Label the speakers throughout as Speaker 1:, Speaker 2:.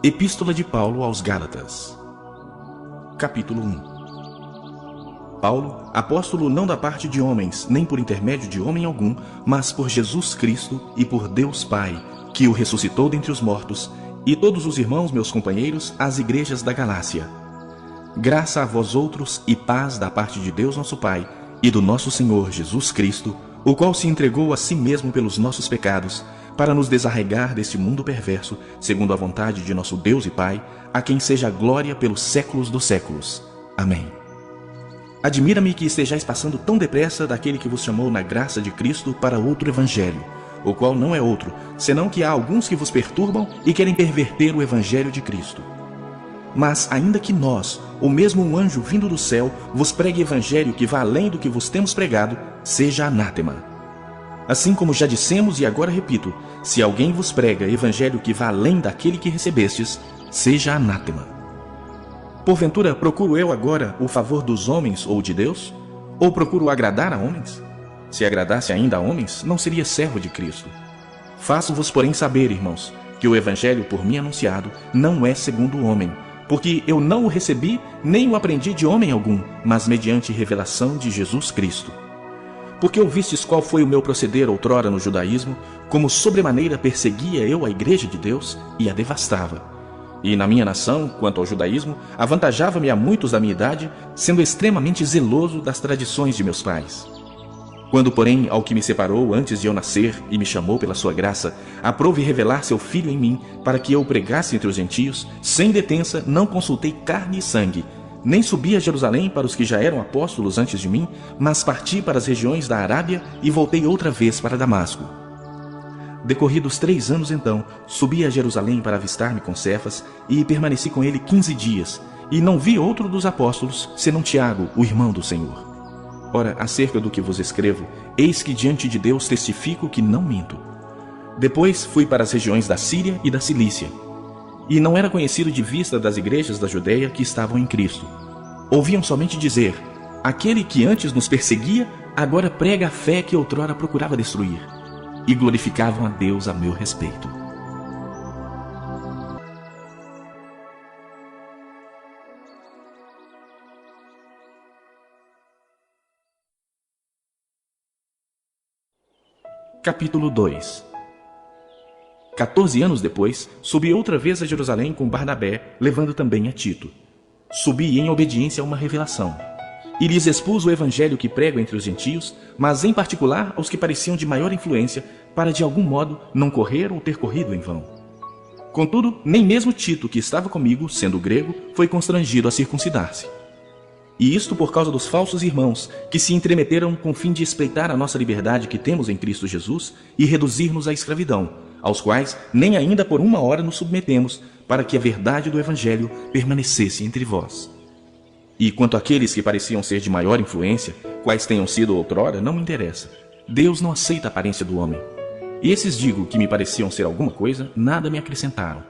Speaker 1: Epístola de Paulo aos Gálatas. Capítulo 1. Paulo, apóstolo não da parte de homens, nem por intermédio de homem algum, mas por Jesus Cristo e por Deus Pai, que o ressuscitou dentre os mortos, e todos os irmãos meus companheiros, às igrejas da Galácia. Graça a vós outros e paz da parte de Deus nosso Pai e do nosso Senhor Jesus Cristo, o qual se entregou a si mesmo pelos nossos pecados, para nos desarraigar deste mundo perverso, segundo a vontade de nosso Deus e Pai, a quem seja a glória pelos séculos dos séculos. Amém. Admira-me que estejais passando tão depressa daquele que vos chamou na graça de Cristo para outro evangelho, o qual não é outro, senão que há alguns que vos perturbam e querem perverter o evangelho de Cristo. Mas ainda que nós, ou mesmo um anjo vindo do céu, vos pregue evangelho que vá além do que vos temos pregado, seja anátema. Assim como já dissemos e agora repito, se alguém vos prega evangelho que vá além daquele que recebestes, seja anátema. Porventura, procuro eu agora o favor dos homens ou de Deus? Ou procuro agradar a homens? Se agradasse ainda a homens, não seria servo de Cristo. Faço-vos, porém, saber, irmãos, que o evangelho por mim anunciado não é segundo o homem, porque eu não o recebi nem o aprendi de homem algum, mas mediante revelação de Jesus Cristo. Porque ouvistes qual foi o meu proceder outrora no judaísmo, como sobremaneira perseguia eu a igreja de Deus e a devastava. E na minha nação, quanto ao judaísmo, avantajava-me a muitos da minha idade, sendo extremamente zeloso das tradições de meus pais. Quando, porém, ao que me separou antes de eu nascer e me chamou pela sua graça, aprove revelar seu Filho em mim, para que eu o pregasse entre os gentios, sem detença, não consultei carne e sangue, nem subi a Jerusalém para os que já eram apóstolos antes de mim, mas parti para as regiões da Arábia e voltei outra vez para Damasco. Decorridos 3 anos então, subi a Jerusalém para avistar-me com Cefas e permaneci com ele 15 dias, e não vi outro dos apóstolos, senão Tiago, o irmão do Senhor. Ora, acerca do que vos escrevo, eis que diante de Deus testifico que não minto. Depois fui para as regiões da Síria e da Cilícia, e não era conhecido de vista das igrejas da Judeia que estavam em Cristo. Ouviam somente dizer: aquele que antes nos perseguia, agora prega a fé que outrora procurava destruir. E glorificavam a Deus a meu respeito. Capítulo 2. 14 anos depois, subi outra vez a Jerusalém com Barnabé, levando também a Tito. Subi em obediência a uma revelação. E lhes expus o evangelho que prego entre os gentios, mas em particular aos que pareciam de maior influência, para de algum modo não correr ou ter corrido em vão. Contudo, nem mesmo Tito, que estava comigo, sendo grego, foi constrangido a circuncidar-se. E isto por causa dos falsos irmãos, que se entremeteram com o fim de espreitar a nossa liberdade que temos em Cristo Jesus e reduzir-nos à escravidão, aos quais nem ainda por 1 hora nos submetemos, para que a verdade do evangelho permanecesse entre vós. E quanto àqueles que pareciam ser de maior influência, quais tenham sido outrora, não me interessa. Deus não aceita a aparência do homem. Esses, digo, que me pareciam ser alguma coisa, nada me acrescentaram.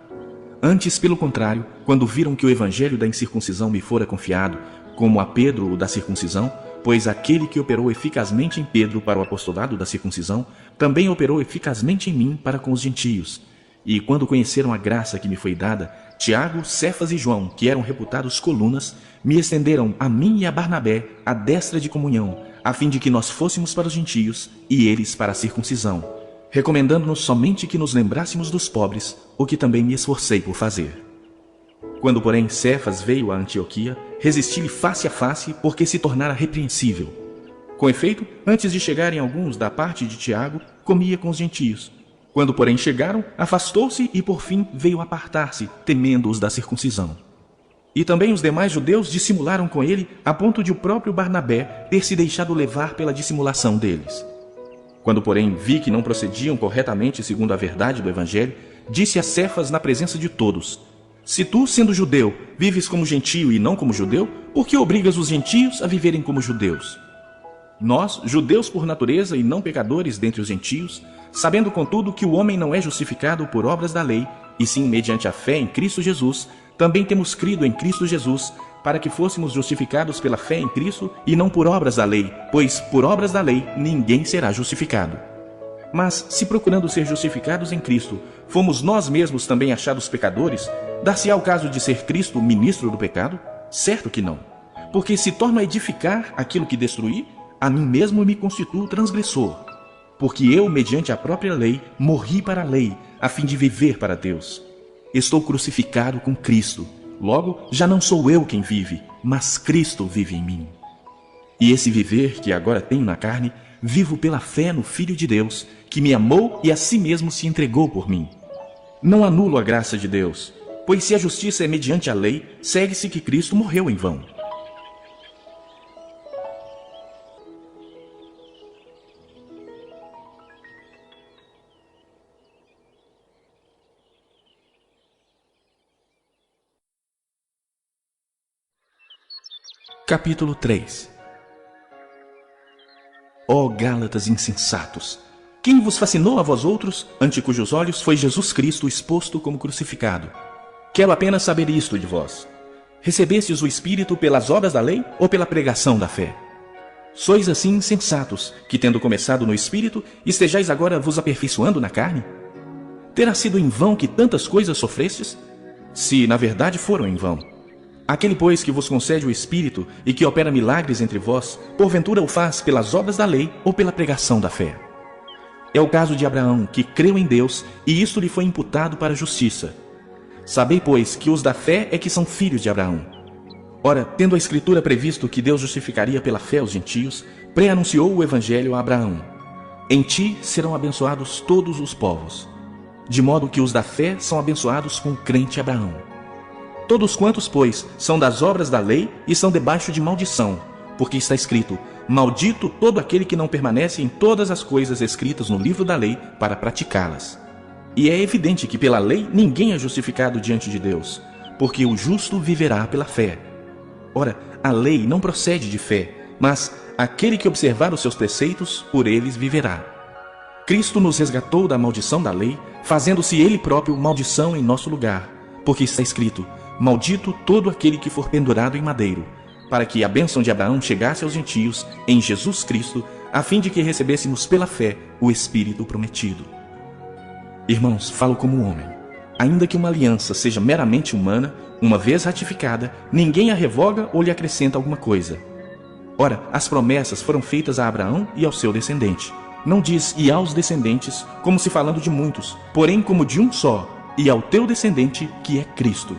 Speaker 1: Antes, pelo contrário, quando viram que o evangelho da incircuncisão me fora confiado, como a Pedro o da circuncisão, pois aquele que operou eficazmente em Pedro para o apostolado da circuncisão, também operou eficazmente em mim para com os gentios. E quando conheceram a graça que me foi dada, Tiago, Cefas e João, que eram reputados colunas, me estenderam a mim e a Barnabé a destra de comunhão, a fim de que nós fôssemos para os gentios e eles para a circuncisão, recomendando-nos somente que nos lembrássemos dos pobres, o que também me esforcei por fazer. Quando, porém, Cefas veio a Antioquia, resisti-lhe face a face, porque se tornara repreensível. Com efeito, antes de chegarem alguns da parte de Tiago, comia com os gentios. Quando, porém, chegaram, afastou-se e, por fim, veio apartar-se, temendo os da circuncisão. E também os demais judeus dissimularam com ele, a ponto de o próprio Barnabé ter se deixado levar pela dissimulação deles. Quando, porém, vi que não procediam corretamente segundo a verdade do evangelho, disse a Cefas na presença de todos: se tu, sendo judeu, vives como gentio e não como judeu, por que obrigas os gentios a viverem como judeus? Nós, judeus por natureza e não pecadores dentre os gentios, sabendo contudo que o homem não é justificado por obras da lei, e sim mediante a fé em Cristo Jesus, também temos crido em Cristo Jesus, para que fôssemos justificados pela fé em Cristo e não por obras da lei, pois por obras da lei ninguém será justificado. Mas, se procurando ser justificados em Cristo, fomos nós mesmos também achados pecadores, dar-se-á o caso de ser Cristo ministro do pecado? Certo que não. Porque se torno a edificar aquilo que destruí, a mim mesmo me constituo transgressor. Porque eu, mediante a própria lei, morri para a lei, a fim de viver para Deus. Estou crucificado com Cristo. Logo, já não sou eu quem vive, mas Cristo vive em mim. E esse viver que agora tenho na carne, vivo pela fé no Filho de Deus, que me amou e a si mesmo se entregou por mim. Não anulo a graça de Deus, pois se a justiça é mediante a lei, segue-se que Cristo morreu em vão. Capítulo 3. Ó Gálatas insensatos! Quem vos fascinou a vós outros, ante cujos olhos foi Jesus Cristo exposto como crucificado? Quero apenas saber isto de vós. Recebestes o Espírito pelas obras da lei ou pela pregação da fé? Sois assim insensatos, que tendo começado no Espírito, estejais agora vos aperfeiçoando na carne? Terá sido em vão que tantas coisas sofrestes? Se, na verdade, foram em vão. Aquele, pois, que vos concede o Espírito e que opera milagres entre vós, porventura o faz pelas obras da lei ou pela pregação da fé? É o caso de Abraão, que creu em Deus, e isto lhe foi imputado para a justiça. Sabei, pois, que os da fé é que são filhos de Abraão. Ora, tendo a Escritura previsto que Deus justificaria pela fé os gentios, pré-anunciou o Evangelho a Abraão. Em ti serão abençoados todos os povos. De modo que os da fé são abençoados com o crente Abraão. Todos quantos, pois, são das obras da lei e são debaixo de maldição, porque está escrito: maldito todo aquele que não permanece em todas as coisas escritas no livro da lei para praticá-las. E é evidente que pela lei ninguém é justificado diante de Deus, porque o justo viverá pela fé. Ora, a lei não procede de fé, mas aquele que observar os seus preceitos, por eles viverá. Cristo nos resgatou da maldição da lei, fazendo-se ele próprio maldição em nosso lugar, porque está escrito: maldito todo aquele que for pendurado em madeiro, para que a bênção de Abraão chegasse aos gentios em Jesus Cristo, a fim de que recebêssemos pela fé o Espírito prometido. Irmãos, falo como homem. Ainda que uma aliança seja meramente humana, uma vez ratificada, ninguém a revoga ou lhe acrescenta alguma coisa. Ora, as promessas foram feitas a Abraão e ao seu descendente. Não diz "e aos descendentes", como se falando de muitos, porém como de um só, e ao teu descendente, que é Cristo.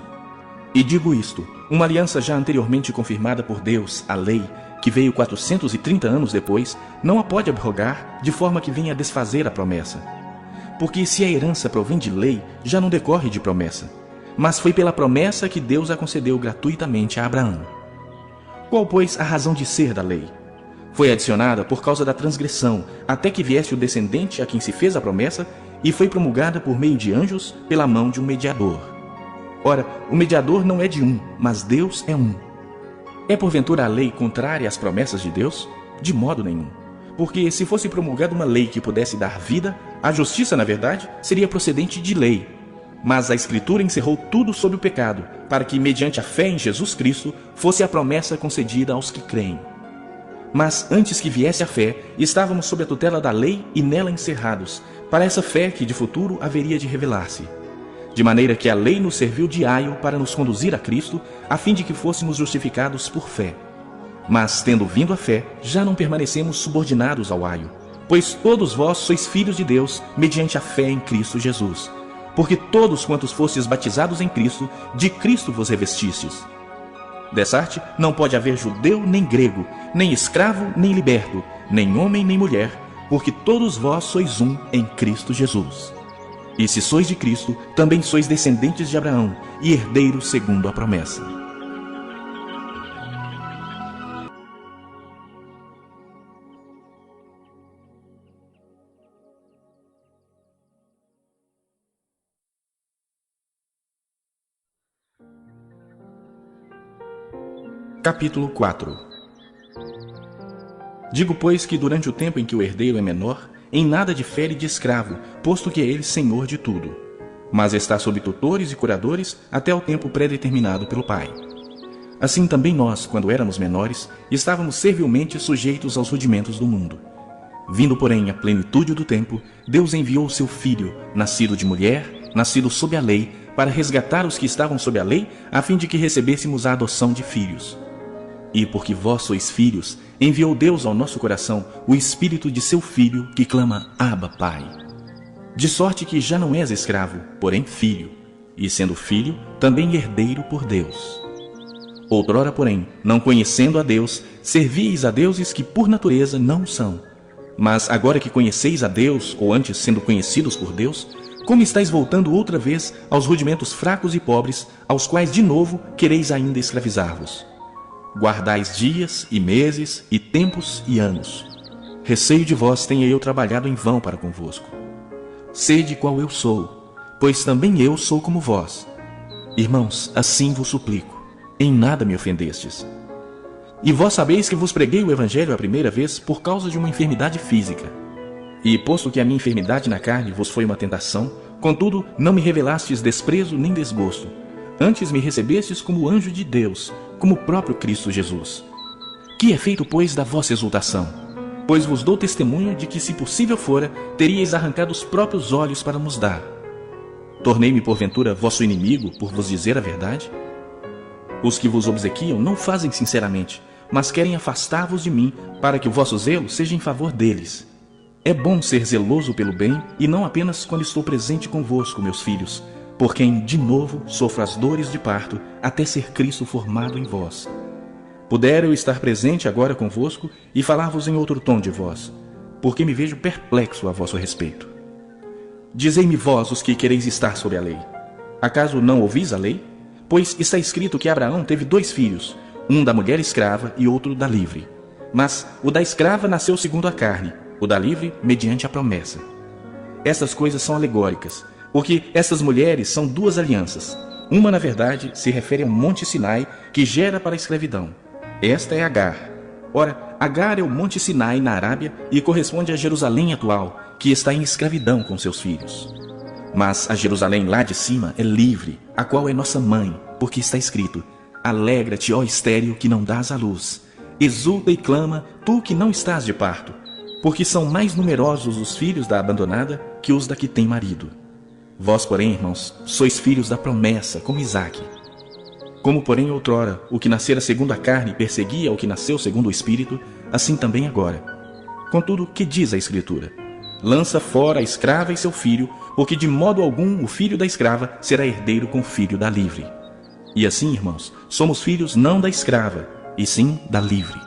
Speaker 1: E digo isto: uma aliança já anteriormente confirmada por Deus, a lei, que veio 430 anos depois, não a pode abrogar, de forma que venha a desfazer a promessa. Porque se a herança provém de lei, já não decorre de promessa. Mas foi pela promessa que Deus a concedeu gratuitamente a Abraão. Qual, pois, a razão de ser da lei? Foi adicionada por causa da transgressão, até que viesse o descendente a quem se fez a promessa, e foi promulgada por meio de anjos, pela mão de um mediador. Ora, o mediador não é de um, mas Deus é um. É porventura a lei contrária às promessas de Deus? De modo nenhum. Porque se fosse promulgada uma lei que pudesse dar vida, a justiça, na verdade, seria procedente de lei. Mas a Escritura encerrou tudo sob o pecado, para que, mediante a fé em Jesus Cristo, fosse a promessa concedida aos que creem. Mas antes que viesse a fé, estávamos sob a tutela da lei e nela encerrados, para essa fé que de futuro haveria de revelar-se. De maneira que a lei nos serviu de aio para nos conduzir a Cristo, a fim de que fôssemos justificados por fé. Mas, tendo vindo a fé, já não permanecemos subordinados ao aio, pois todos vós sois filhos de Deus, mediante a fé em Cristo Jesus. Porque todos quantos fostes batizados em Cristo, de Cristo vos revestistes. Dessa arte não pode haver judeu nem grego, nem escravo nem liberto, nem homem nem mulher, porque todos vós sois um em Cristo Jesus. E se sois de Cristo, também sois descendentes de Abraão e herdeiros segundo a promessa. Capítulo 4. Digo, pois, que durante o tempo em que o herdeiro é menor, em nada difere de escravo, posto que é ele senhor de tudo, mas está sob tutores e curadores até o tempo pré-determinado pelo Pai. Assim também nós, quando éramos menores, estávamos servilmente sujeitos aos rudimentos do mundo. Vindo, porém, a plenitude do tempo, Deus enviou o seu Filho, nascido de mulher, nascido sob a lei, para resgatar os que estavam sob a lei, a fim de que recebêssemos a adoção de filhos. E porque vós sois filhos, enviou Deus ao nosso coração o Espírito de seu Filho, que clama, Abba, Pai. De sorte que já não és escravo, porém filho, e sendo filho, também herdeiro por Deus. Outrora, porém, não conhecendo a Deus, servíeis a deuses que por natureza não são. Mas agora que conheceis a Deus, ou antes sendo conhecidos por Deus, como estáis voltando outra vez aos rudimentos fracos e pobres, aos quais de novo quereis ainda escravizar-vos? Guardais dias e meses e tempos e anos. Receio de vós tenha eu trabalhado em vão para convosco. Sede qual eu sou, pois também eu sou como vós. Irmãos, assim vos suplico, em nada me ofendestes. E vós sabeis que vos preguei o Evangelho a primeira vez por causa de uma enfermidade física. E posto que a minha enfermidade na carne vos foi uma tentação, contudo não me revelastes desprezo nem desgosto. Antes me recebestes como anjo de Deus, como o próprio Cristo Jesus. Que é feito, pois, da vossa exultação? Pois vos dou testemunho de que, se possível fora, teríeis arrancado os próprios olhos para nos dar. Tornei-me, porventura, vosso inimigo, por vos dizer a verdade? Os que vos obsequiam não fazem sinceramente, mas querem afastar-vos de mim, para que o vosso zelo seja em favor deles. É bom ser zeloso pelo bem, e não apenas quando estou presente convosco, meus filhos, por quem, de novo, sofro as dores de parto, até ser Cristo formado em vós. Pudera eu estar presente agora convosco e falar-vos em outro tom de voz, porque me vejo perplexo a vosso respeito. Dizei-me vós os que quereis estar sob a lei. Acaso não ouvis a lei? Pois está escrito que Abraão teve 2 filhos, um da mulher escrava e outro da livre. Mas o da escrava nasceu segundo a carne, o da livre mediante a promessa. Estas coisas são alegóricas, porque estas mulheres são 2 alianças. Uma, na verdade, se refere ao Monte Sinai, que gera para a escravidão. Esta é Agar. Ora, Agar é o Monte Sinai na Arábia e corresponde a Jerusalém atual, que está em escravidão com seus filhos. Mas a Jerusalém lá de cima é livre, a qual é nossa mãe, porque está escrito: Alegra-te, ó estéril, que não dás à luz. Exulta e clama, tu que não estás de parto, porque são mais numerosos os filhos da abandonada que os da que tem marido. Vós, porém, irmãos, sois filhos da promessa, como Isaque. Como, porém, outrora, o que nascera segundo a carne perseguia o que nasceu segundo o Espírito, assim também agora. Contudo, que diz a Escritura? Lança fora a escrava e seu filho, porque de modo algum o filho da escrava será herdeiro com o filho da livre. E assim, irmãos, somos filhos não da escrava, e sim da livre.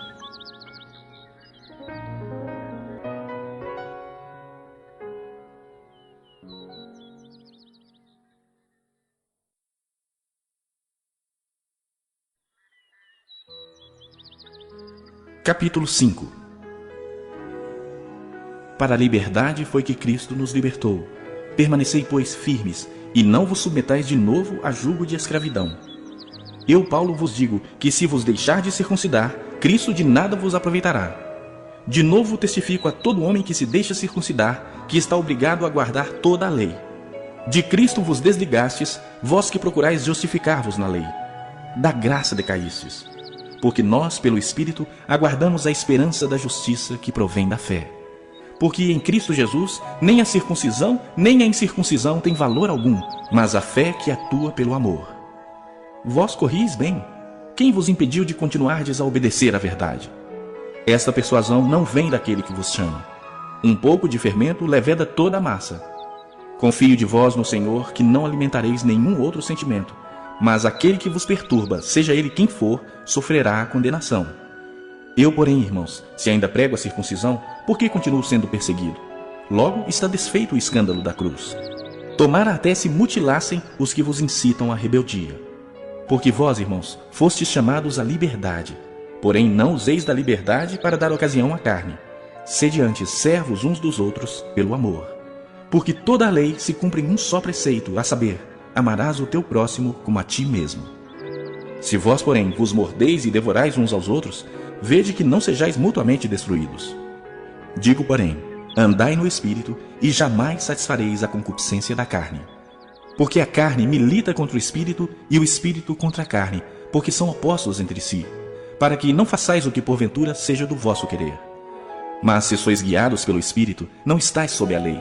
Speaker 1: Capítulo 5. Para a liberdade foi que Cristo nos libertou. Permanecei, pois, firmes, e não vos submetais de novo a jugo de escravidão. Eu, Paulo, vos digo que se vos deixardes circuncidar, Cristo de nada vos aproveitará. De novo testifico a todo homem que se deixa circuncidar, que está obrigado a guardar toda a lei. De Cristo vos desligastes, vós que procurais justificar-vos na lei. Da graça decaístes. Porque nós, pelo Espírito, aguardamos a esperança da justiça que provém da fé. Porque em Cristo Jesus, nem a circuncisão, nem a incircuncisão tem valor algum, mas a fé que atua pelo amor. Vós corris bem. Quem vos impediu de continuardes a obedecer à verdade? Esta persuasão não vem daquele que vos chama. Um pouco de fermento leveda toda a massa. Confio de vós no Senhor que não alimentareis nenhum outro sentimento, mas aquele que vos perturba, seja ele quem for, sofrerá a condenação. Eu, porém, irmãos, se ainda prego a circuncisão, por que continuo sendo perseguido? Logo está desfeito o escândalo da cruz. Tomara até se mutilassem os que vos incitam à rebeldia. Porque vós, irmãos, fostes chamados à liberdade. Porém não useis da liberdade para dar ocasião à carne. Sede antes servos uns dos outros pelo amor. Porque toda a lei se cumpre em um só preceito, a saber, amarás o teu próximo como a ti mesmo. Se vós, porém, vos mordeis e devorais uns aos outros, vede que não sejais mutuamente destruídos. Digo, porém, andai no Espírito, e jamais satisfareis a concupiscência da carne. Porque a carne milita contra o Espírito, e o Espírito contra a carne, porque são opostos entre si, para que não façais o que porventura seja do vosso querer. Mas se sois guiados pelo Espírito, não estáis sob a lei.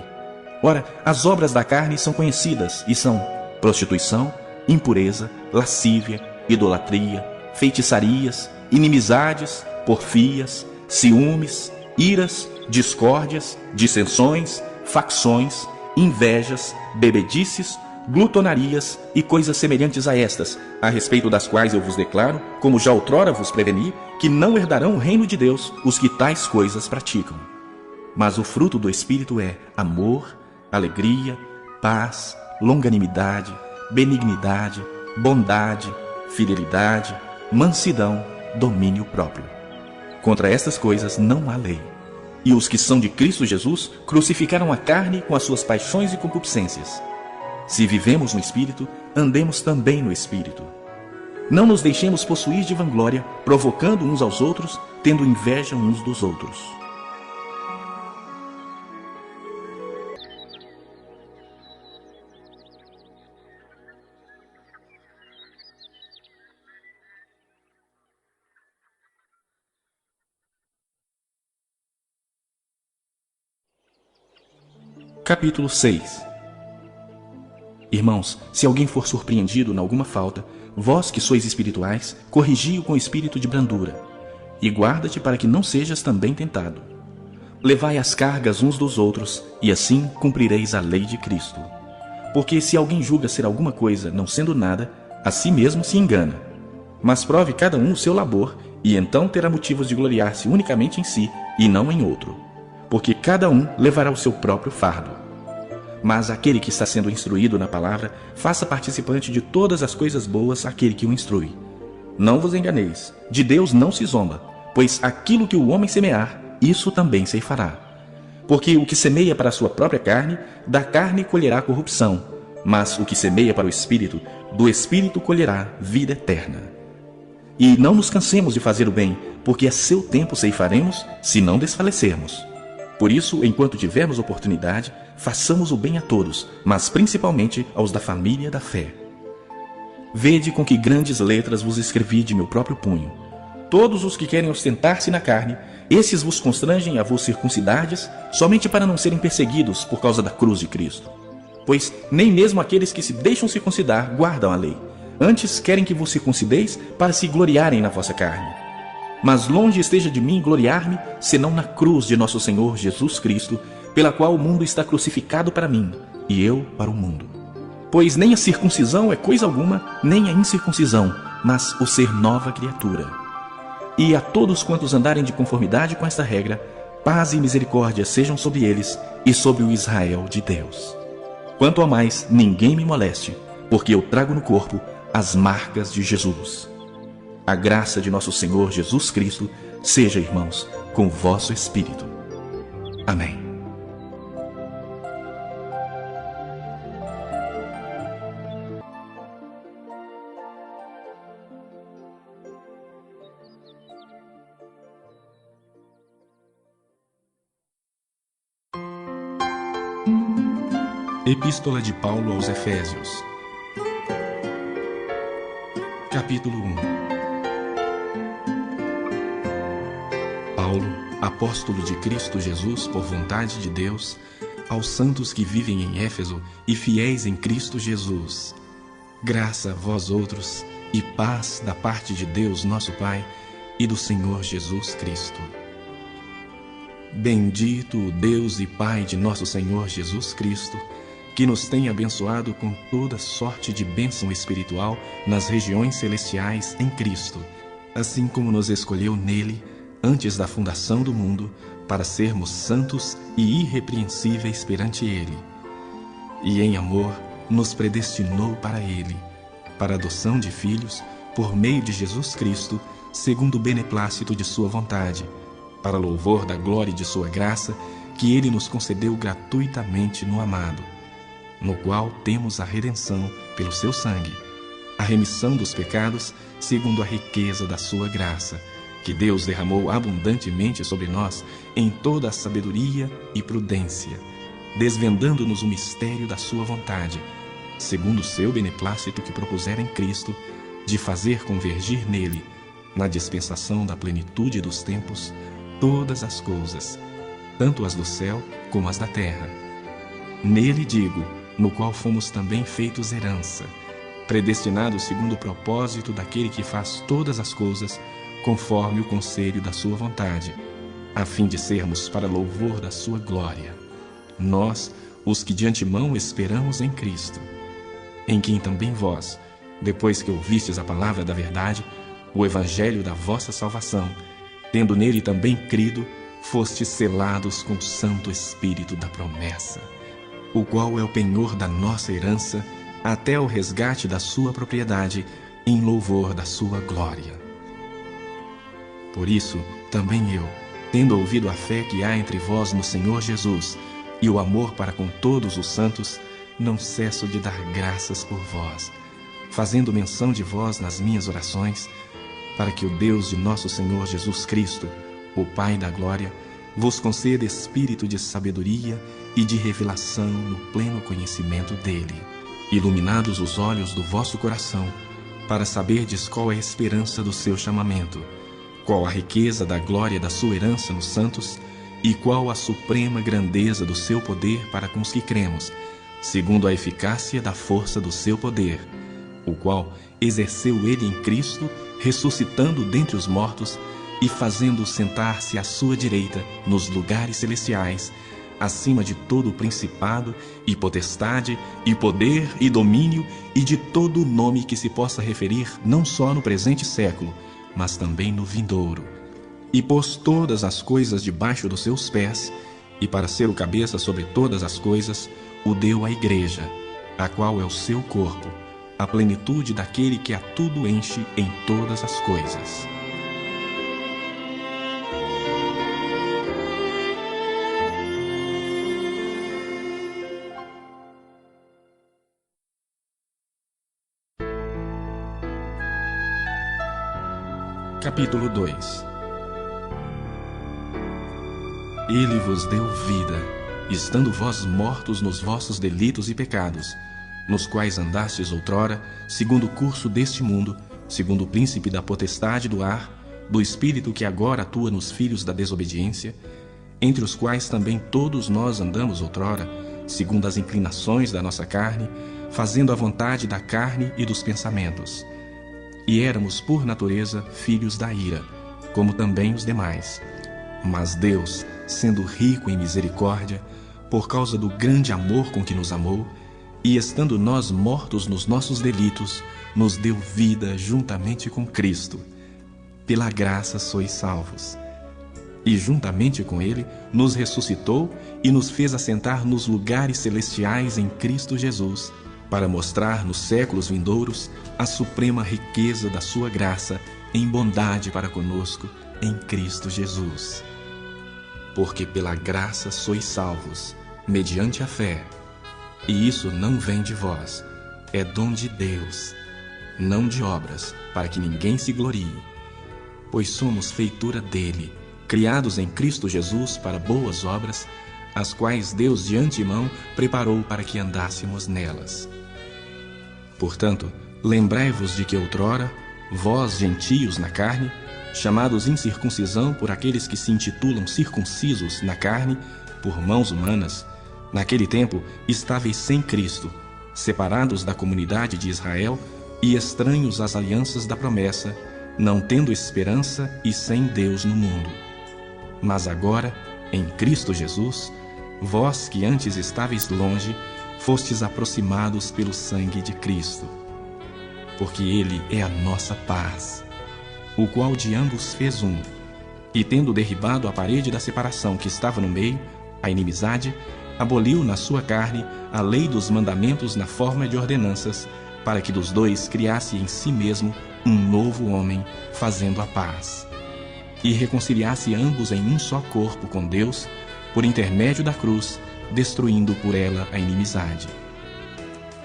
Speaker 1: Ora, as obras da carne são conhecidas e são prostituição, impureza, lascívia, idolatria, feitiçarias, inimizades, porfias, ciúmes, iras, discórdias, dissensões, facções, invejas, bebedices, glutonarias e coisas semelhantes a estas, a respeito das quais eu vos declaro, como já outrora vos preveni, que não herdarão o reino de Deus os que tais coisas praticam. Mas o fruto do Espírito é amor, alegria, paz, longanimidade, benignidade, bondade, fidelidade, mansidão, domínio próprio. Contra estas coisas não há lei. E os que são de Cristo Jesus crucificaram a carne com as suas paixões e concupiscências. Se vivemos no Espírito, andemos também no Espírito. Não nos deixemos possuir de vanglória, provocando uns aos outros, tendo inveja uns dos outros. Capítulo 6. Irmãos, se alguém for surpreendido em alguma falta, vós que sois espirituais, corrigi-o com espírito de brandura, e guarda-te para que não sejas também tentado. Levai as cargas uns dos outros, e assim cumprireis a lei de Cristo. Porque se alguém julga ser alguma coisa, não sendo nada, a si mesmo se engana. Mas prove cada um o seu labor, e então terá motivos de gloriar-se unicamente em si, e não em outro. Porque cada um levará o seu próprio fardo. Mas aquele que está sendo instruído na palavra, faça participante de todas as coisas boas aquele que o instrui. Não vos enganeis, de Deus não se zomba, pois aquilo que o homem semear, isso também ceifará. Porque o que semeia para a sua própria carne, da carne colherá corrupção, mas o que semeia para o Espírito, do Espírito colherá vida eterna. E não nos cansemos de fazer o bem, porque a seu tempo ceifaremos, se não desfalecermos. Por isso, enquanto tivermos oportunidade, façamos o bem a todos, mas principalmente aos da família da fé. Vede com que grandes letras vos escrevi de meu próprio punho. Todos os que querem ostentar-se na carne, esses vos constrangem a vos circuncidardes, somente para não serem perseguidos por causa da cruz de Cristo. Pois nem mesmo aqueles que se deixam circuncidar guardam a lei. Antes querem que vos circuncideis para se gloriarem na vossa carne. Mas longe esteja de mim gloriar-me, senão na cruz de nosso Senhor Jesus Cristo, pela qual o mundo está crucificado para mim, e eu para o mundo. Pois nem a circuncisão é coisa alguma, nem a incircuncisão, mas o ser nova criatura. E a todos quantos andarem de conformidade com esta regra, paz e misericórdia sejam sobre eles e sobre o Israel de Deus. Quanto ao mais, ninguém me moleste, porque eu trago no corpo as marcas de Jesus. A graça de nosso Senhor Jesus Cristo seja, irmãos, com o vosso espírito. Amém. Epístola de Paulo aos Efésios. Capítulo 1. Paulo, apóstolo de Cristo Jesus por vontade de Deus, aos santos que vivem em Éfeso e fiéis em Cristo Jesus. Graça a vós outros e paz da parte de Deus nosso Pai e do Senhor Jesus Cristo. Bendito o Deus e Pai de nosso Senhor Jesus Cristo, que nos tem abençoado com toda sorte de bênção espiritual nas regiões celestiais em Cristo, assim como nos escolheu nele antes da fundação do mundo, para sermos santos e irrepreensíveis perante ele. E em amor nos predestinou para ele, para a adoção de filhos, por meio de Jesus Cristo, segundo o beneplácito de sua vontade, para louvor da glória de sua graça, que ele nos concedeu gratuitamente no amado, no qual temos a redenção pelo seu sangue, a remissão dos pecados, segundo a riqueza da sua graça, que Deus derramou abundantemente sobre nós em toda a sabedoria e prudência, desvendando-nos o mistério da sua vontade, segundo o seu beneplácito que propusera em Cristo, de fazer convergir nele, na dispensação da plenitude dos tempos, todas as coisas, tanto as do céu como as da terra. Nele digo, no qual fomos também feitos herança, predestinados segundo o propósito daquele que faz todas as coisas conforme o conselho da sua vontade, a fim de sermos para louvor da sua glória. Nós, os que de antemão esperamos em Cristo, em quem também vós, depois que ouvistes a palavra da verdade, o evangelho da vossa salvação, tendo nele também crido, fostes selados com o Santo Espírito da promessa, o qual é o penhor da nossa herança, até o resgate da sua propriedade, em louvor da sua glória. Por isso, também eu, tendo ouvido a fé que há entre vós no Senhor Jesus, e o amor para com todos os santos, não cesso de dar graças por vós, fazendo menção de vós nas minhas orações, para que o Deus de nosso Senhor Jesus Cristo, o Pai da glória, vos conceda espírito de sabedoria e de revelação no pleno conhecimento dele, iluminados os olhos do vosso coração, para saberdes qual é a esperança do seu chamamento, qual a riqueza da glória da sua herança nos santos, e qual a suprema grandeza do seu poder para com os que cremos, segundo a eficácia da força do seu poder, o qual exerceu ele em Cristo, ressuscitando dentre os mortos e fazendo-o sentar-se à sua direita nos lugares celestiais, acima de todo o principado e potestade e poder e domínio e de todo o nome que se possa referir não só no presente século, mas também no vindouro. E pôs todas as coisas debaixo dos seus pés, e para ser o cabeça sobre todas as coisas, o deu à igreja, a qual é o seu corpo, a plenitude daquele que a tudo enche em todas as coisas. Capítulo 2. Ele vos deu vida, estando vós mortos nos vossos delitos e pecados, nos quais andastes outrora, segundo o curso deste mundo, segundo o príncipe da potestade do ar, do espírito que agora atua nos filhos da desobediência, entre os quais também todos nós andamos outrora, segundo as inclinações da nossa carne, fazendo a vontade da carne e dos pensamentos. E éramos, por natureza, filhos da ira, como também os demais. Mas Deus, sendo rico em misericórdia, por causa do grande amor com que nos amou, e estando nós mortos nos nossos delitos, nos deu vida juntamente com Cristo. Pela graça sois salvos. E juntamente com Ele nos ressuscitou e nos fez assentar nos lugares celestiais em Cristo Jesus, para mostrar nos séculos vindouros a suprema riqueza da sua graça em bondade para conosco em Cristo Jesus. Porque pela graça sois salvos, mediante a fé. E isso não vem de vós, é dom de Deus, não de obras, para que ninguém se glorie. Pois somos feitura dele, criados em Cristo Jesus para boas obras, as quais Deus de antemão preparou para que andássemos nelas. Portanto, lembrai-vos de que outrora, vós, gentios na carne, chamados incircuncisão por aqueles que se intitulam circuncisos na carne, por mãos humanas, naquele tempo estáveis sem Cristo, separados da comunidade de Israel e estranhos às alianças da promessa, não tendo esperança e sem Deus no mundo. Mas agora, em Cristo Jesus, vós que antes estáveis longe, fostes aproximados pelo sangue de Cristo. Porque Ele é a nossa paz, o qual de ambos fez um, e tendo derribado a parede da separação que estava no meio, a inimizade, aboliu na sua carne a lei dos mandamentos na forma de ordenanças, para que dos dois criasse em si mesmo um novo homem, fazendo a paz. E reconciliasse ambos em um só corpo com Deus, por intermédio da cruz, destruindo por ela a inimizade.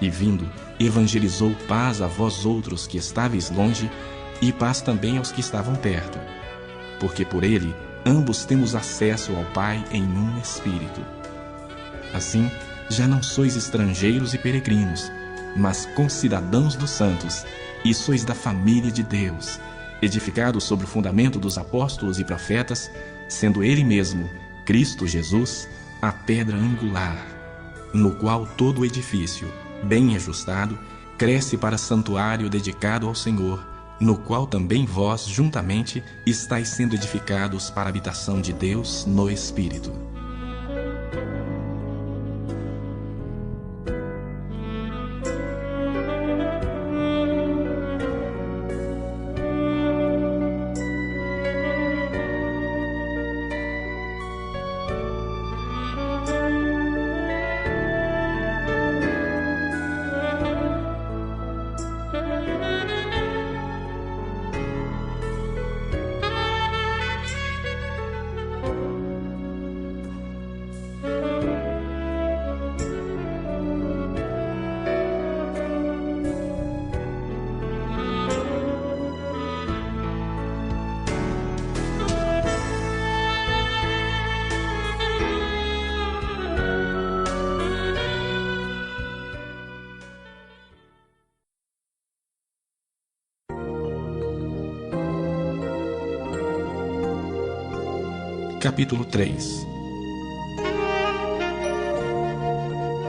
Speaker 1: E vindo, evangelizou paz a vós outros que estáveis longe, e paz também aos que estavam perto. Porque por ele, ambos temos acesso ao Pai em um Espírito. Assim, já não sois estrangeiros e peregrinos, mas concidadãos dos santos, e sois da família de Deus, edificados sobre o fundamento dos apóstolos e profetas, sendo Ele mesmo Cristo Jesus, a pedra angular, no qual todo o edifício, bem ajustado, cresce para santuário dedicado ao Senhor, no qual também vós, juntamente, estáis sendo edificados para a habitação de Deus no Espírito. Capítulo 3.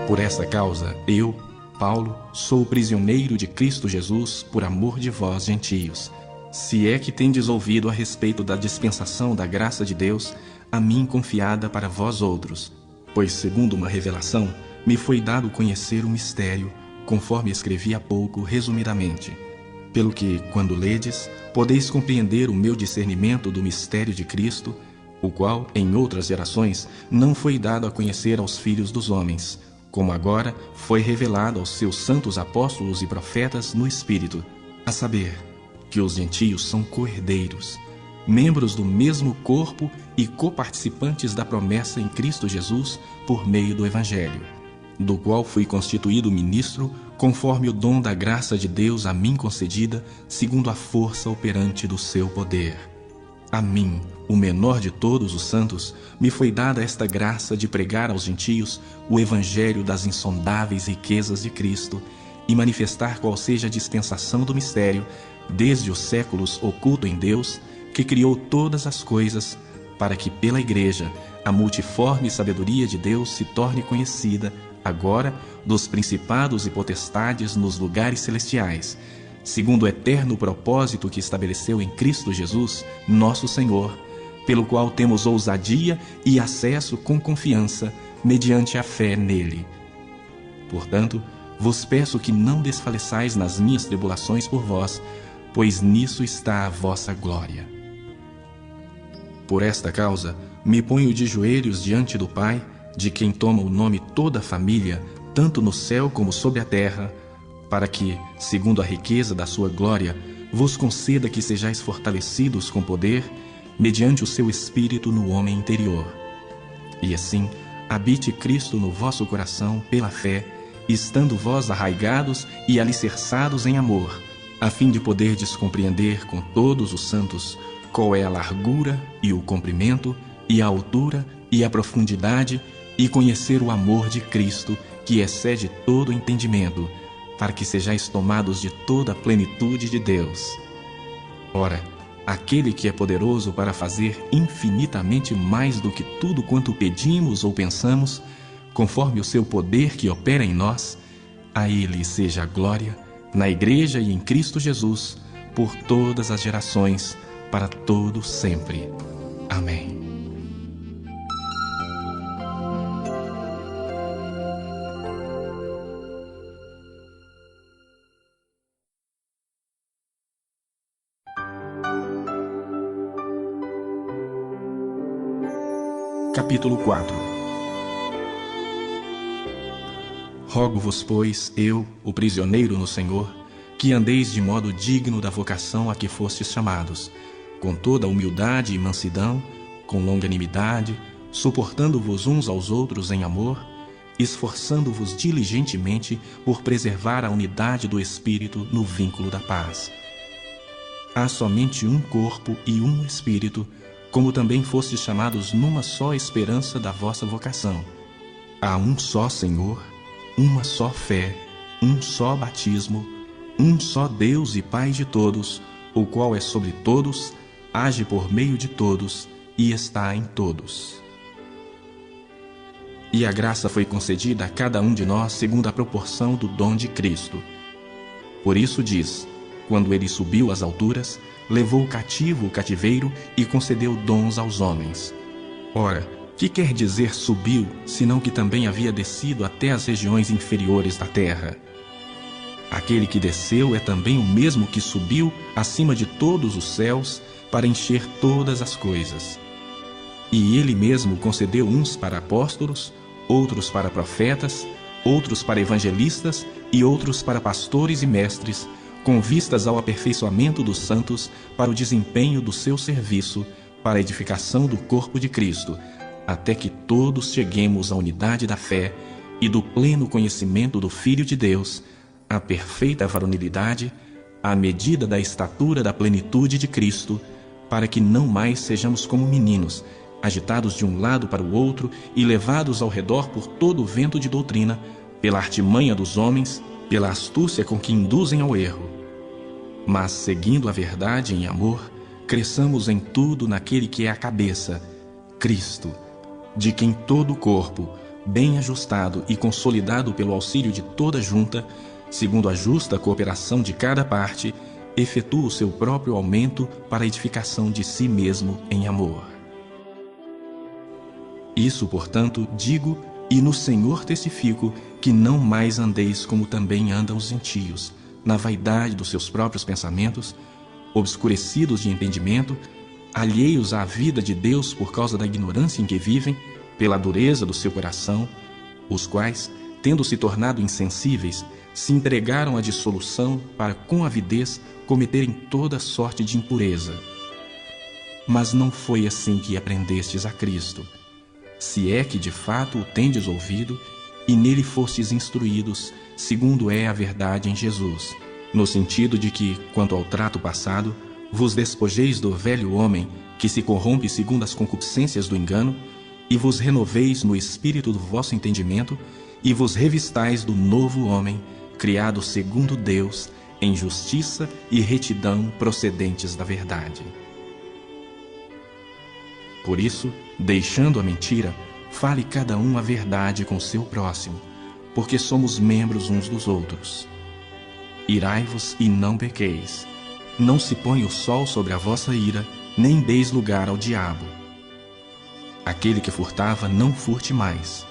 Speaker 1: Por esta causa, eu, Paulo, sou prisioneiro de Cristo Jesus por amor de vós, gentios, se é que tendes ouvido a respeito da dispensação da graça de Deus, a mim confiada para vós outros. Pois, segundo uma revelação, me foi dado conhecer o mistério, conforme escrevi há pouco, resumidamente. Pelo que, quando ledes, podeis compreender o meu discernimento do mistério de Cristo, o qual, em outras gerações, não foi dado a conhecer aos filhos dos homens, como agora foi revelado aos seus santos apóstolos e profetas no Espírito, a saber, que os gentios são co-herdeiros, membros do mesmo corpo e coparticipantes da promessa em Cristo Jesus por meio do Evangelho, do qual fui constituído ministro conforme o dom da graça de Deus a mim concedida, segundo a força operante do seu poder. A mim, o menor de todos os santos, me foi dada esta graça de pregar aos gentios o evangelho das insondáveis riquezas de Cristo e manifestar qual seja a dispensação do mistério, desde os séculos oculto em Deus, que criou todas as coisas, para que pela Igreja a multiforme sabedoria de Deus se torne conhecida, agora, dos principados e potestades nos lugares celestiais, segundo o eterno propósito que estabeleceu em Cristo Jesus, nosso Senhor, pelo qual temos ousadia e acesso com confiança, mediante a fé nele. Portanto, vos peço que não desfaleçais nas minhas tribulações por vós, pois nisso está a vossa glória. Por esta causa, me ponho de joelhos diante do Pai, de quem toma o nome toda a família, tanto no céu como sobre a terra, para que, segundo a riqueza da sua glória, vos conceda que sejais fortalecidos com poder, mediante o seu Espírito no homem interior. E assim, habite Cristo no vosso coração pela fé, estando vós arraigados e alicerçados em amor, a fim de poderdes compreender com todos os santos qual é a largura e o comprimento, e a altura e a profundidade, e conhecer o amor de Cristo, que excede todo entendimento, para que sejais tomados de toda a plenitude de Deus. Ora, aquele que é poderoso para fazer infinitamente mais do que tudo quanto pedimos ou pensamos, conforme o seu poder que opera em nós, a ele seja a glória, na Igreja e em Cristo Jesus, por todas as gerações, para todo sempre. Amém. Capítulo 4. Rogo-vos, pois, eu, o prisioneiro no Senhor, que andeis de modo digno da vocação a que fostes chamados, com toda humildade e mansidão, com longanimidade, suportando-vos uns aos outros em amor, esforçando-vos diligentemente por preservar a unidade do Espírito no vínculo da paz. Há somente um corpo e um Espírito, como também fostes chamados numa só esperança da vossa vocação. Há um só Senhor, uma só fé, um só batismo, um só Deus e Pai de todos, o qual é sobre todos, age por meio de todos e está em todos. E a graça foi concedida a cada um de nós segundo a proporção do dom de Cristo. Por isso diz: quando ele subiu às alturas, levou cativo o cativeiro e concedeu dons aos homens. Ora, que quer dizer subiu, senão que também havia descido até as regiões inferiores da terra? Aquele que desceu é também o mesmo que subiu acima de todos os céus para encher todas as coisas. E ele mesmo concedeu uns para apóstolos, outros para profetas, outros para evangelistas e outros para pastores e mestres, com vistas ao aperfeiçoamento dos santos para o desempenho do seu serviço, para a edificação do corpo de Cristo, até que todos cheguemos à unidade da fé e do pleno conhecimento do Filho de Deus, à perfeita varonilidade, à medida da estatura da plenitude de Cristo, para que não mais sejamos como meninos, agitados de um lado para o outro e levados ao redor por todo o vento de doutrina, pela artimanha dos homens, pela astúcia com que induzem ao erro. Mas, seguindo a verdade em amor, cresçamos em tudo naquele que é a cabeça, Cristo, de quem todo o corpo, bem ajustado e consolidado pelo auxílio de toda junta, segundo a justa cooperação de cada parte, efetua o seu próprio aumento para a edificação de si mesmo em amor. Isso, portanto, digo e no Senhor testifico que não mais andeis como também andam os gentios, na vaidade dos seus próprios pensamentos, obscurecidos de entendimento, alheios à vida de Deus por causa da ignorância em que vivem, pela dureza do seu coração, os quais, tendo se tornado insensíveis, se entregaram à dissolução para com avidez cometerem toda sorte de impureza. Mas não foi assim que aprendestes a Cristo, se é que de fato o tendes ouvido e nele fostes instruídos, segundo é a verdade em Jesus, no sentido de que, quanto ao trato passado, vos despojeis do velho homem que se corrompe segundo as concupiscências do engano, e vos renoveis no espírito do vosso entendimento, e vos revistais do novo homem, criado segundo Deus, em justiça e retidão procedentes da verdade. Por isso, deixando a mentira, fale cada um a verdade com seu próximo, porque somos membros uns dos outros. Irai-vos e não pequeis. Não se põe o sol sobre a vossa ira, nem deis lugar ao diabo. Aquele que furtava, não furte mais.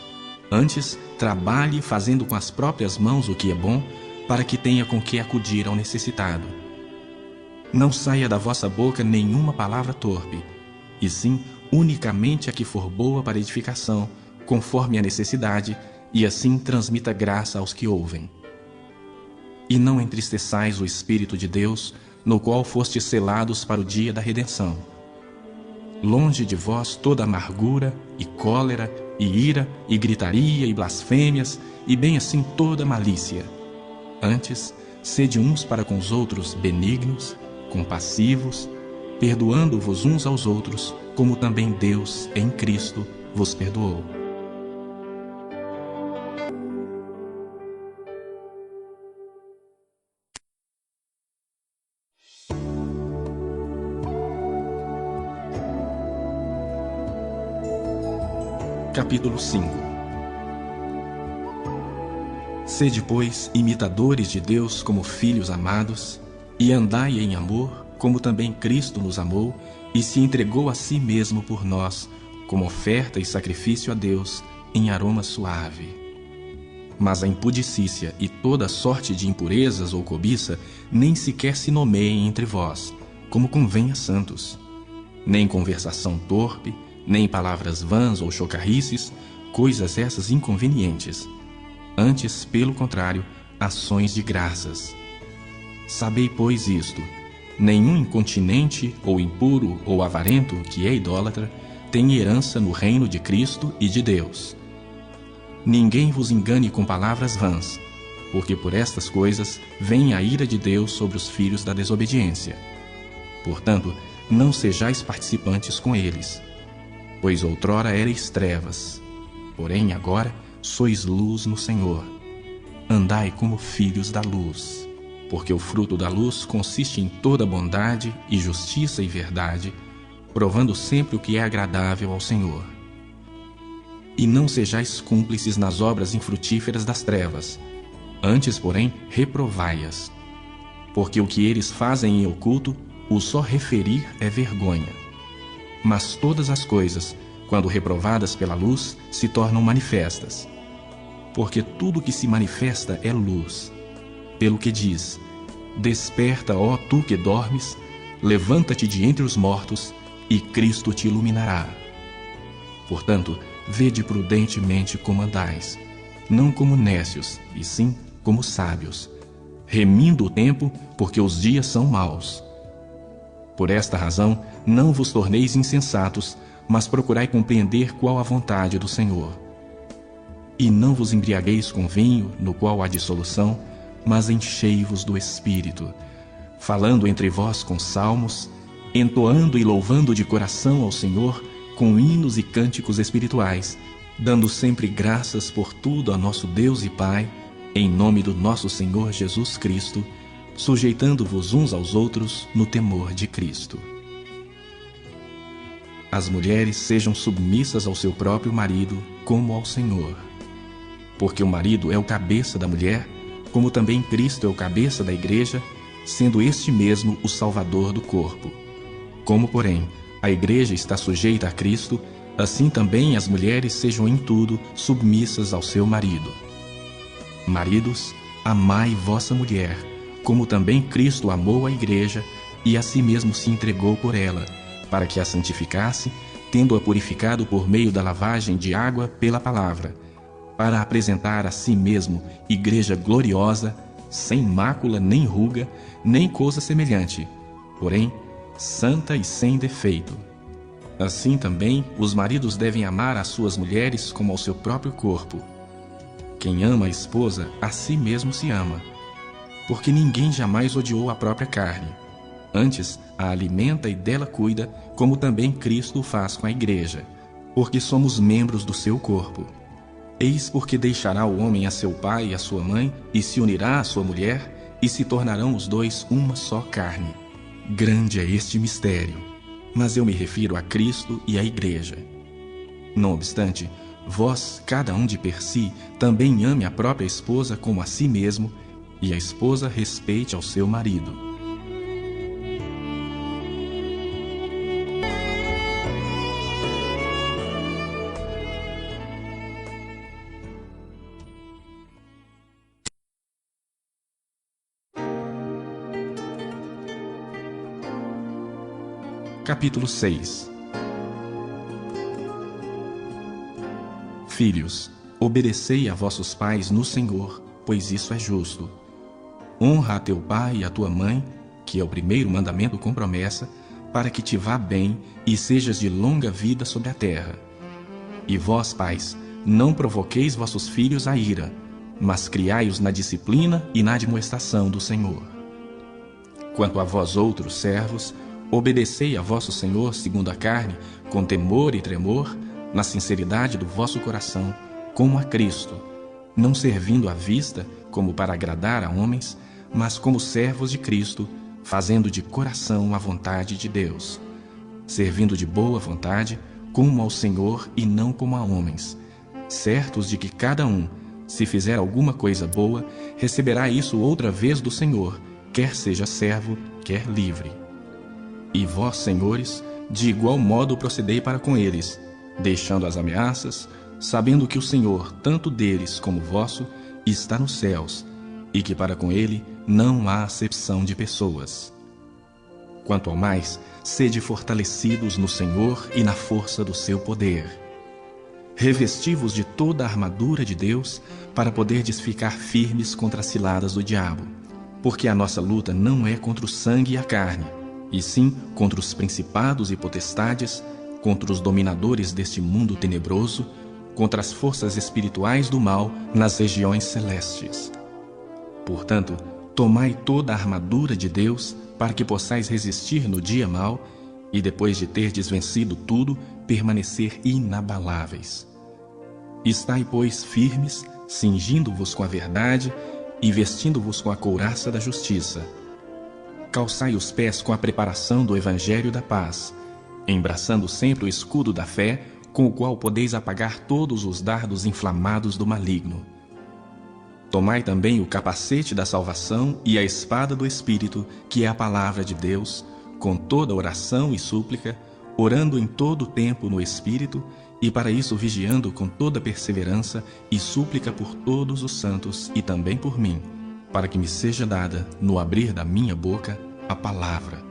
Speaker 1: Antes, trabalhe fazendo com as próprias mãos o que é bom, para que tenha com que acudir ao necessitado. Não saia da vossa boca nenhuma palavra torpe, e sim unicamente a que for boa para edificação, conforme a necessidade, e assim transmita graça aos que ouvem. E não entristeçais o Espírito de Deus, no qual fostes selados para o dia da redenção. Longe de vós toda amargura, e cólera, e ira, e gritaria, e blasfêmias, e bem assim toda malícia. Antes, sede uns para com os outros benignos, compassivos, perdoando-vos uns aos outros, como também Deus, em Cristo, vos perdoou. Capítulo 5. Sede, pois, imitadores de Deus como filhos amados, e andai em amor, como também Cristo nos amou, e se entregou a si mesmo por nós, como oferta e sacrifício a Deus, em aroma suave. Mas a impudicícia e toda sorte de impurezas ou cobiça nem sequer se nomeiem entre vós, como convém a santos. Nem conversação torpe, nem palavras vãs ou chocarrices, coisas essas inconvenientes. Antes, pelo contrário, ações de graças. Sabei, pois, isto: nenhum incontinente, ou impuro, ou avarento, que é idólatra, tem herança no reino de Cristo e de Deus. Ninguém vos engane com palavras vãs, porque por estas coisas vem a ira de Deus sobre os filhos da desobediência. Portanto, não sejais participantes com eles. Pois outrora erais trevas, porém agora sois luz no Senhor. Andai como filhos da luz, porque o fruto da luz consiste em toda bondade e justiça e verdade, provando sempre o que é agradável ao Senhor. E não sejais cúmplices nas obras infrutíferas das trevas. Antes, porém, reprovai-as. Porque o que eles fazem em oculto, o só referir é vergonha. Mas todas as coisas, quando reprovadas pela luz, se tornam manifestas. Porque tudo que se manifesta é luz. Pelo que diz: Desperta, ó tu que dormes, levanta-te de entre os mortos, e Cristo te iluminará. Portanto, vede prudentemente como andais, não como nécios, e sim como sábios, remindo o tempo, porque os dias são maus. Por esta razão, não vos torneis insensatos, mas procurai compreender qual a vontade do Senhor. E não vos embriagueis com vinho, no qual há dissolução, mas enchei-vos do Espírito, falando entre vós com salmos, entoando e louvando de coração ao Senhor, com hinos e cânticos espirituais, dando sempre graças por tudo a nosso Deus e Pai, em nome do nosso Senhor Jesus Cristo, sujeitando-vos uns aos outros no temor de Cristo. As mulheres sejam submissas ao seu próprio marido, como ao Senhor. Porque o marido é o cabeça da mulher, como também Cristo é o cabeça da igreja, sendo este mesmo o Salvador do corpo. Como, porém, a igreja está sujeita a Cristo, assim também as mulheres sejam em tudo submissas ao seu marido. Maridos, amai vossa mulher, como também Cristo amou a igreja e a si mesmo se entregou por ela, para que a santificasse, tendo-a purificado por meio da lavagem de água pela palavra, para apresentar a si mesmo igreja gloriosa, sem mácula nem ruga, nem coisa semelhante, porém santa e sem defeito. Assim também os maridos devem amar as suas mulheres como ao seu próprio corpo. Quem ama a esposa, a si mesmo se ama, porque ninguém jamais odiou a própria carne. Antes, a alimenta e dela cuida, como também Cristo o faz com a igreja, porque somos membros do seu corpo. Eis porque deixará o homem a seu pai e a sua mãe, e se unirá à sua mulher, e se tornarão os dois uma só carne. Grande é este mistério, mas eu me refiro a Cristo e à igreja. Não obstante, vós, cada um de per si, também ame a própria esposa como a si mesmo, e a esposa respeite ao seu marido. Capítulo 6. Filhos, obedecei a vossos pais no Senhor, pois isso é justo. Honra a teu pai e a tua mãe, que é o primeiro mandamento com promessa, para que te vá bem e sejas de longa vida sobre a terra. E vós, pais, não provoqueis vossos filhos à ira, mas criai-os na disciplina e na admoestação do Senhor. Quanto a vós outros servos, obedecei a vosso Senhor segundo a carne, com temor e tremor, na sinceridade do vosso coração, como a Cristo, não servindo à vista, como para agradar a homens, mas como servos de Cristo, fazendo de coração a vontade de Deus, servindo de boa vontade, como ao Senhor e não como a homens, certos de que cada um, se fizer alguma coisa boa, receberá isso outra vez do Senhor, quer seja servo, quer livre. E vós, senhores, de igual modo procedei para com eles, deixando as ameaças, sabendo que o Senhor, tanto deles como vosso, está nos céus, e que para com ele não há acepção de pessoas. Quanto ao mais, sede fortalecidos no Senhor e na força do seu poder. Revesti-vos de toda a armadura de Deus, para poderdes ficar firmes contra as ciladas do diabo. Porque a nossa luta não é contra o sangue e a carne, e sim contra os principados e potestades, contra os dominadores deste mundo tenebroso, contra as forças espirituais do mal nas regiões celestes. Portanto, tomai toda a armadura de Deus, para que possais resistir no dia mau, e depois de terdes vencido tudo, permanecer inabaláveis. Estai, pois, firmes, cingindo-vos com a verdade e vestindo-vos com a couraça da justiça. Calçai os pés com a preparação do evangelho da paz, embraçando sempre o escudo da fé, com o qual podeis apagar todos os dardos inflamados do maligno. Tomai também o capacete da salvação e a espada do Espírito, que é a palavra de Deus, com toda oração e súplica, orando em todo o tempo no Espírito, e para isso vigiando com toda perseverança e súplica por todos os santos e também por mim, para que me seja dada, no abrir da minha boca, a palavra,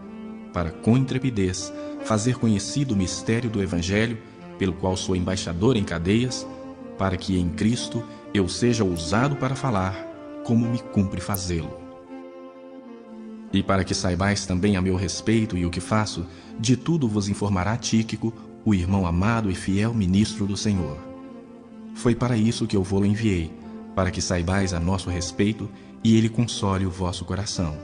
Speaker 1: para com intrepidez fazer conhecido o mistério do Evangelho, pelo qual sou embaixador em cadeias, para que em Cristo eu seja usado para falar, como me cumpre fazê-lo. E para que saibais também a meu respeito e o que faço, de tudo vos informará Tíquico, o irmão amado e fiel ministro do Senhor. Foi para isso que eu vou-lo enviei, para que saibais a nosso respeito e ele console o vosso coração.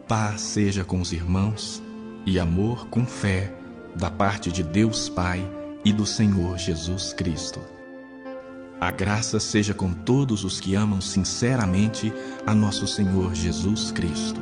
Speaker 1: Paz seja com os irmãos e amor com fé, da parte de Deus Pai e do Senhor Jesus Cristo. A graça seja com todos os que amam sinceramente a nosso Senhor Jesus Cristo.